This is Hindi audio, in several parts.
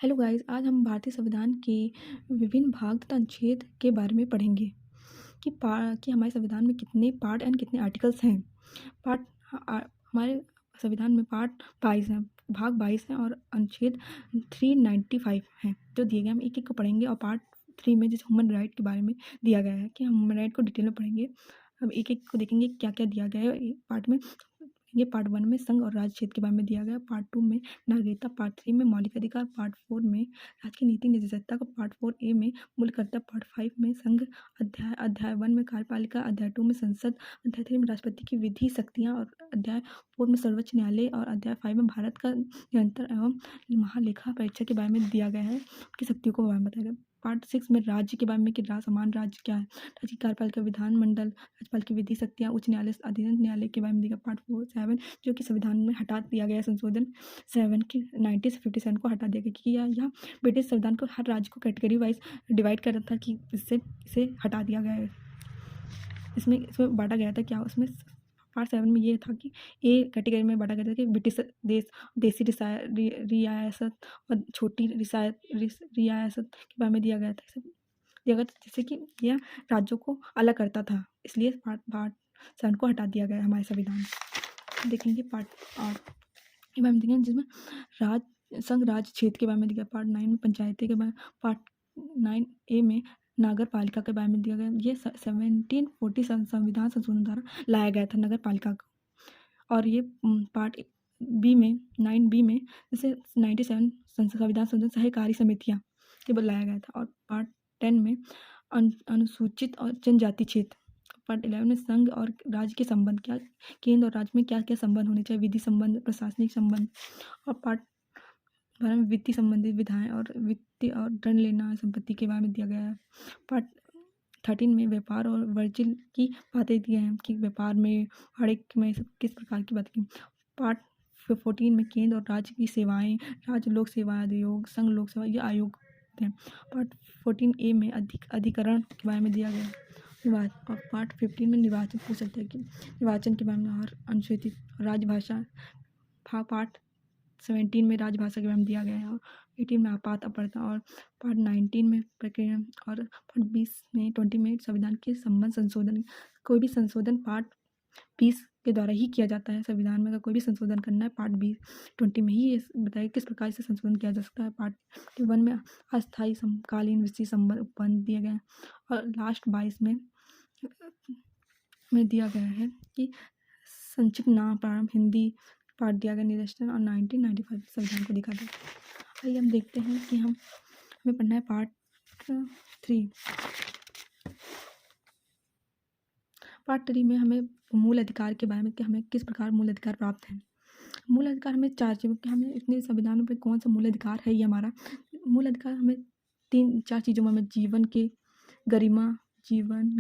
हेलो गाइस, आज हम भारतीय संविधान के विभिन्न भाग तथा अनुच्छेद के बारे में पढ़ेंगे कि हमारे संविधान में कितने पार्ट एंड कितने आर्टिकल्स हैं। पार्ट हमारे संविधान में पार्ट 22 हैं, भाग 22 हैं और अनुच्छेद 395 हैं जो दिए गए। हम एक एक को पढ़ेंगे और पार्ट 3 में जैसे ह्यूमन राइट के बारे में दिया गया है कि हम ह्यूमन राइट को डिटेल में पढ़ेंगे। हम एक एक को देखेंगे क्या क्या दिया गया है पार्ट में। ये पार्ट 1 में संघ और राज्य क्षेत्र के बारे में दिया गया, पार्ट 2 में नागरिकता, पार्ट 3 में मौलिक अधिकार, पार्ट 4 में राज्य की नीति निर्देशकता को, पार्ट 4A में मूल कर्तव्य, पार्ट 5 में संघ, अध्याय 1 में कार्यपालिका, अध्याय 2 में संसद, अध्याय 3 में राष्ट्रपति की विधि शक्तियाँ और अध्याय 4 में सर्वोच्च न्यायालय और अध्याय 5 में भारत का निरंतर एवं महालेखा परीक्षा के बारे में दिया गया है, उनकी शक्तियों को बारे में बताया गया। पार्ट 6 में राज्य के बारे में कि समान राज्य क्या है, राज्य की कार्यपालिका, विधानमंडल, राज्यपाल की विधि शक्तियाँ, उच्च न्यायालय, अधीनस्थ न्यायालय के बारे में दिया। पार्ट 7 जो कि संविधान में हटा दिया गया, संशोधन 7 की 90 से 57 को हटा दिया गया कि यह ब्रिटिश संविधान को हर राज्य को कैटेगरी वाइज डिवाइड कर रहा था कि इसे हटा दिया गया है। इसमें बांटा गया था क्या, उसमें पार्ट 7 में ये था कि ए कैटेगरी में बांटा गया था कि ब्रिटिश देसी रियासत और छोटी रियासत के बारे में दिया गया था। जैसे कि यह राज्यों को अलग करता था, इसलिए पार्ट 7 को हटा दिया गया हमारे संविधान। देखेंगे पार्ट 8 के बारे में देखेंगे जिसमें संघ राज्य क्षेत्र के बारे में दिया। पार्ट 9 में पंचायती के बारे में, पार्ट 9A में नगर पालिका के बारे में दिया गया। ये 1740 संविधान संशोधन द्वारा लाया गया था नगर पालिका को। और ये पार्ट B में 9B में जैसे 97 संविधान संशोधन सहकारी समितियाँ के लाया गया था। और पार्ट 10 में अनुसूचित और जनजाति क्षेत्र। पार्ट 11 में संघ और राज्य के संबंध, क्या केंद्र और राज्य में क्या क्या संबंध होने चाहिए, विधि संबंध, प्रशासनिक संबंध। और पार्ट 12 में वित्तीय संबंधित विधाएं और वित्तीय और दंड लेना संपत्ति के बारे में दिया गया है। पार्ट 13 में व्यापार और वाणिज्य की बातें दी हैं कि व्यापार में वाणिज्य में सब किस प्रकार की बातें की। पार्ट 14 में केंद्र और राज्य की सेवाएं, राज्य लोक सेवा आयोग, संघ लोक सेवा ये आयोग हैं। पार्ट 14A में अधिकरण के बारे में दिया गया। और पार्ट 15 में निर्वाचन पूछ सकते हैं कि निर्वाचन के बारे में और अनुसूचित राजभाषा। पार्ट 17 में राजभाषा के बारे में दिया गया है। और 18 में आपात अपरता। और पार्ट 19 में प्रक्रिया। और पार्ट 20 में संविधान के संबंध संशोधन। कोई भी संशोधन पार्ट 20 के द्वारा ही किया जाता है। संविधान में अगर कोई भी संशोधन करना है पार्ट 20 में ही ये बताइए किस प्रकार से संशोधन किया जा सकता है। पार्ट 1 में अस्थायी, समकालीन, विस्तृत संबंध उपबंध दिए गए हैं। और लास्ट 22 में दिया गया है कि संक्षिप्त नाम, प्रारंभ, हिंदी पार्ट दिया गया निरसन। और 1995 संविधान को दिखा गया। आइए हम देखते हैं कि हमें पढ़ना है पार्ट 3। पार्ट 3 में हमें मूल अधिकार के बारे में कि हमें किस प्रकार मूल अधिकार प्राप्त हैं। मूल अधिकार हमें 4 चीज़ों कि हमें इतने संविधानों पर कौन सा मूल अधिकार है। ये हमारा मूल अधिकार हमें 3-4 चीज़ों में जीवन के गरिमा, जीवन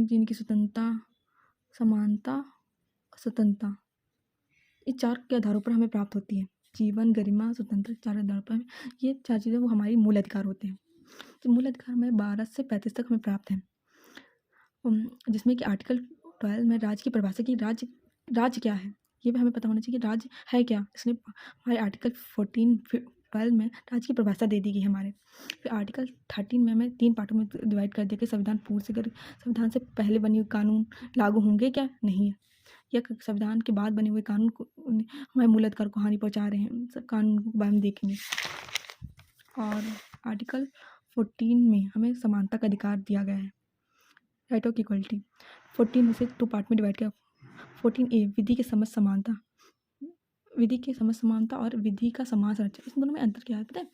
जीने की स्वतंत्रता, समानता, स्वतंत्रता, ये 4 के आधारों पर हमें प्राप्त होती है। जीवन, गरिमा, स्वतंत्रता, 4 आधारों पर ये 4 चीज़ें वो हमारी मूल अधिकार होते हैं। तो मूल अधिकार हमें 12 से 35 तक हमें प्राप्त हैं, जिसमें कि आर्टिकल 12 में राज्य की परिभाषा की राज्य क्या है ये भी हमें पता होना चाहिए कि राज्य है क्या। इसलिए हमारे आर्टिकल 12 में राज्य की परिभाषा दे दी गई हमारे। फिर आर्टिकल 13 में हमें 3 पार्टों में डिवाइड कर दिया कि संविधान पूर्व से संविधान से पहले बने हुए कानून लागू होंगे क्या नहीं है, या संविधान के बाद बने हुए कानून को हमारे मूल अधिकार को हानि पहुँचा रहे हैं, सब कानून के बारे में देखेंगे। और आर्टिकल 14 में हमें समानता का अधिकार दिया गया है, राइट ऑफ इक्वलिटी। 14 में से 2 पार्ट में डिवाइड किया। 14A विधि के समझ समानता, विधि के समझ समानता और विधि का समान संरक्षण, इन दोनों में अंतर क्या है पता है।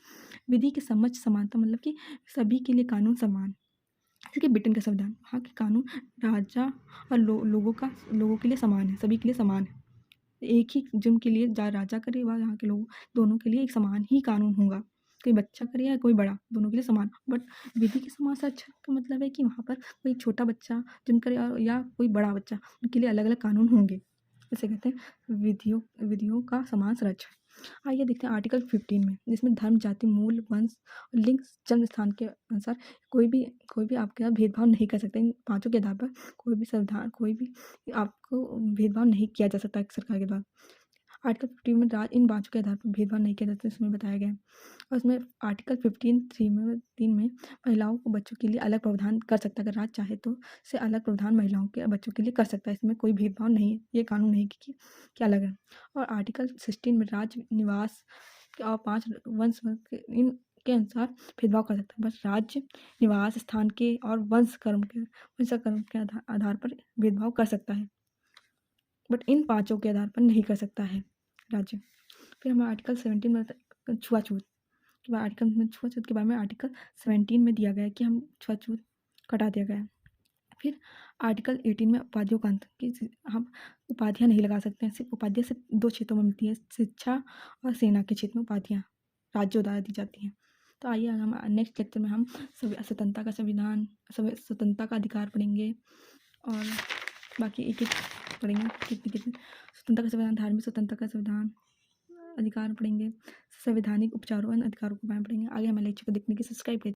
विधि की समझ समानता मतलब कि सभी के लिए कानून समान, जैसे कि ब्रिटेन का संविधान, वहाँ के कानून राजा और लोगों के लिए समान है, सभी के लिए समान है। एक ही जुर्म के लिए राजा करे व यहाँ के लोग, दोनों के लिए एक समान ही कानून होगा, कोई बच्चा करे या कोई बड़ा, दोनों के लिए समान। बट विधि के समान संरक्षण का मतलब है कि वहाँ पर कोई छोटा बच्चा जुर्म करे या कोई बड़ा बच्चा, उनके लिए अलग अलग कानून होंगे। इसे कहते हैं विधियों का समान संरक्षण। आइए देखते हैं आर्टिकल 15 में, जिसमें धर्म, जाति, मूल, वंश, लिंग, जन्म स्थान के अनुसार कोई भी आपके साथ भेदभाव नहीं कर सकता। इन 5 के आधार पर कोई भी आपको भेदभाव नहीं किया जा सकता सरकार के द्वारा। आर्टिकल 15 में इन बातों के आधार पर भेदभाव नहीं किया जाता, इसमें बताया गया है। और उसमें आर्टिकल 15(3) में महिलाओं को बच्चों के लिए अलग प्रावधान कर सकता है, अगर राज्य चाहे तो से अलग प्रावधान महिलाओं के बच्चों के लिए कर सकता है। इसमें कोई भेदभाव नहीं है, ये कानून नहीं कि अलग है। और आर्टिकल 16 में राज्य निवास और 5 वंश इन के अनुसार भेदभाव कर सकता है। बस राज्य निवास स्थान के और वंशकर्म के आधार पर भेदभाव कर सकता है, बट इन पाँचों के आधार पर नहीं कर सकता है राज्य। फिर हमारा आर्टिकल 17 में छुआछूत के बाद छुआछूत के बारे में आर्टिकल 17 में दिया गया है कि हम छुआछूत कटा दिया गया है। फिर आर्टिकल 18 में उपाधियों का अंत कि हम उपाधियाँ नहीं लगा सकते हैं। सिर्फ उपाधियाँ सिर्फ 2 क्षेत्रों में मिलती है, शिक्षा और सेना के क्षेत्र में उपाधियाँ राज्यों द्वारा दी जाती हैं। तो आइए हम नेक्स्ट लेक्चर में हम स्वतंत्रता का संविधान, स्वतंत्रता का अधिकार पढ़ेंगे और बाकी एक पढ़ेंगे कितने स्वतंत्रता का संविधान, धार्मिक स्वतंत्रता का संविधान, अधिकार पढ़ेंगे, संवैधानिक उपचारों एवं अधिकारों के बारे में पढ़ेंगे। आगे हमारे लेक्चर को देखने के लिए सब्सक्राइब करें।